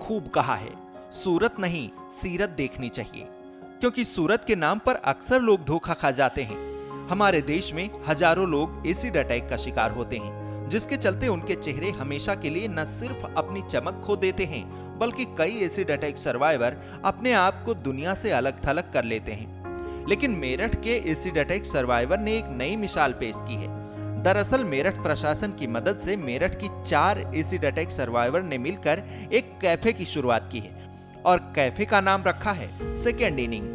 खूब कहा है, सूरत नहीं सीरत देखनी चाहिए, क्योंकि सूरत के नाम पर अक्सर लोग धोखा खा जाते हैं। हमारे देश में हजारों लोग एसिड अटैक का शिकार होते हैं, जिसके चलते उनके चेहरे हमेशा के लिए न सिर्फ अपनी चमक खो देते हैं, बल्कि कई एसिड अटैक सर्वाइवर अपने आप को दुनिया से अलग थलग कर लेते हैं। लेकिन मेरठ के एसिड अटैक सर्वाइवर ने एक नई मिसाल पेश की है। दरअसल मेरठ प्रशासन की मदद से मेरठ की 4 एसिड अटैक सर्वाइवर ने मिलकर एक कैफे की शुरुआत की है और कैफे का नाम रखा है सेकेंड इनिंग।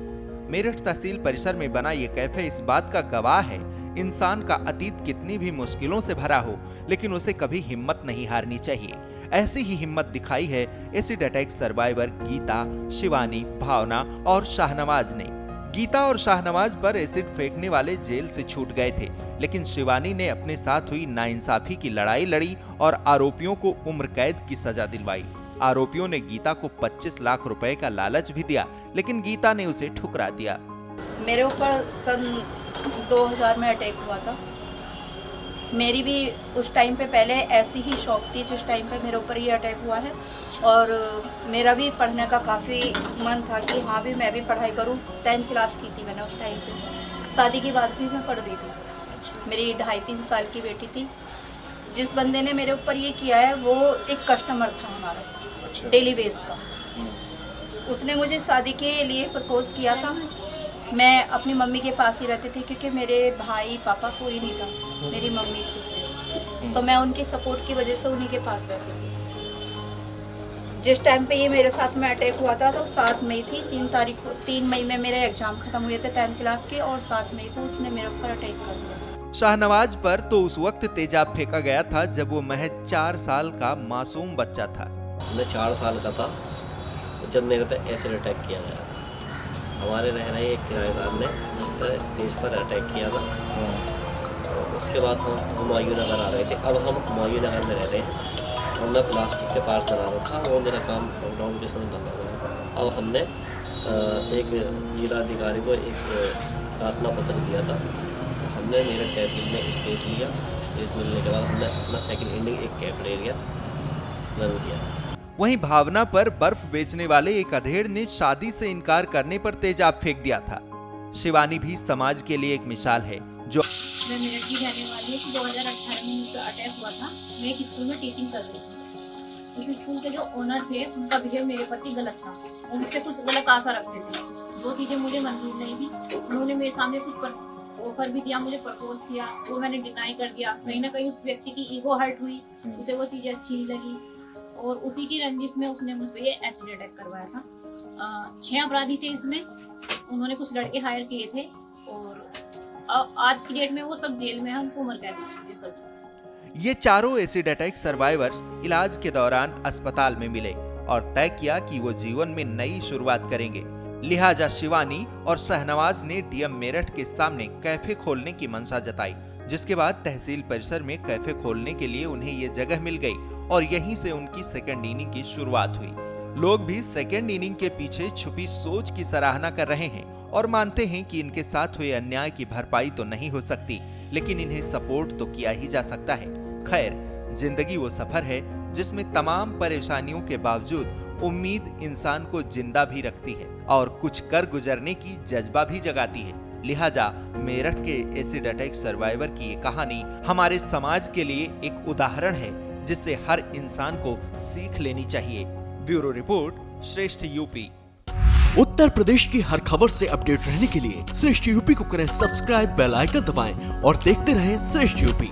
मेरठ तहसील परिसर में बना ये कैफे इस बात का गवाह है, इंसान का अतीत कितनी भी मुश्किलों से भरा हो, लेकिन उसे कभी हिम्मत नहीं हारनी चाहिए। ऐसी ही हिम्मत दिखाई है acid attack survivor Geeta, Shivani, Bhavna और शाहनवाज ने। गीता और शाहनवाज पर एसिड फेंकने वाले जेल से छूट गए थे, लेकिन शिवानी ने अपने साथ हुई नाइंसाफी की लड़ाई लड़ी और आरोपियों को उम्र कैद की सजा दिलवाई। आरोपियों ने गीता को 25 लाख रुपए का लालच भी दिया, लेकिन गीता ने उसे ठुकरा दिया। मेरे ऊपर सन 2000 में अटैक हुआ था। मेरी भी उस टाइम पे पहले ऐसी ही शौक थी जिस टाइम पे मेरे ऊपर ये अटैक हुआ है, और मेरा भी पढ़ने का काफ़ी मन था कि हाँ भी मैं भी पढ़ाई करूँ। 10th क्लास की थी मैंने उस टाइम पे। शादी के बाद भी मैं पढ़ रही थी। मेरी 2.5-3 साल की बेटी थी। जिस बंदे ने मेरे ऊपर ये किया है वो एक कस्टमर था हमारा, डेली बेस का। उसने मुझे शादी के लिए प्रपोज किया था। मैं अपनी मम्मी के पास ही रहती थी, क्योंकि मेरे भाई पापा कोई नहीं था, मेरी मम्मी थी सिर्फ। तो मैं उनकी सपोर्ट की वजह से उन्हीं के पास रहती थी। जिस टाइम पे ये मेरे साथ में अटैक हुआ था तो 7 मई थी। 3 मई में मेरे एग्जाम खत्म हुए थे 10th क्लास के, और 7 मई को उसने मेरे ऊपर अटैक कर दिया। शाहनवाज पर तो उस वक्त तेजाब फेंका गया था जब वो महज 4 साल का मासूम बच्चा था। मैं 4 साल का था तो जब मेरे पे एसिड अटैक किया गया था। हमारे रह रहे एक किराएदार ने फेस पर अटैक किया था। और उसके बाद हम हुमायूं नगर आ गए थे। अब हम हुमायूं नगर में रहते हैं और मैं प्लास्टिक के पार्स बना रहा था। वो मेरा काम लॉकडाउन के समय बंद हो गया था। अब हमने एक जिलाधिकारी को एक प्रार्थना पत्र दिया था। तो हमने मेरे तहसील में स्पेस लिया। स्पेस मिलने के बाद हमने अपना सेकंड इनिंग एक कैफेटेरिया रन किया। वहीं भावना पर बर्फ बेचने वाले एक अधेड़ ने शादी से इनकार करने पर तेजाब फेंक दिया था। शिवानी भी समाज के लिए एक मिसाल है, जो मैं मेरठ की रहने वाली हूँ। 2018 में मुझे अटैक हुआ था। मैं एक स्कूल में टीचिंग कर रही थी। उस स्कूल के जो ओनर थे उनका बिहेव मेरे प्रति गलत था। वो मुझसे कुछ गलत आशा रखते थे। 2 चीज़ें मुझे मंजूर नहीं थी। उन्होंने मेरे सामने कुछ ऑफर भी दिया, मुझे प्रपोज किया, वो मैंने डिनाई कर दिया। कहीं ना कहीं उस व्यक्ति की ईगो हर्ट हुई, उसे वो चीज़ें अच्छी नहीं लगी, और उसी की रंजिश में उसने मुझ पे ये एसिड अटैक करवाया था। 6 अपराधी थे इसमें। उन्होंने कुछ लड़के हायर किए थे, और आज की डेट में वो सब जेल में हैं। उनको उम्र कैद मिली सब। ये चारों एसिड अटैक सर्वाइवर्स इलाज के दौरान अस्पताल में मिले और तय किया कि वो जीवन में नई शुरुआत करेंगे। लिहाजा शिवानी और शाहनवाज ने डीएम मेरठ के सामने कैफे खोलने की मंशा जताई, जिसके बाद तहसील परिसर में कैफे खोलने के लिए उन्हें ये जगह मिल गई और यहीं से उनकी सेकंड इनिंग की शुरुआत हुई। लोग भी सेकंड इनिंग के पीछे छुपी सोच की सराहना कर रहे हैं और मानते हैं कि इनके साथ हुए अन्याय की भरपाई तो नहीं हो सकती, लेकिन इन्हें सपोर्ट तो किया ही जा सकता है। खैर, जिंदगी वो सफर है जिसमें तमाम परेशानियों के बावजूद उम्मीद इंसान को जिंदा भी रखती है और कुछ कर गुजरने की जज्बा भी जगाती है। लिहाजा मेरठ के एसिड अटैक सर्वाइवर की ये कहानी हमारे समाज के लिए एक उदाहरण है, जिससे हर इंसान को सीख लेनी चाहिए। ब्यूरो रिपोर्ट, श्रेष्ठ यूपी। उत्तर प्रदेश की हर खबर से अपडेट रहने के लिए श्रेष्ठ यूपी को करें सब्सक्राइब, बेल आइकन दबाएं और देखते रहें श्रेष्ठ यूपी।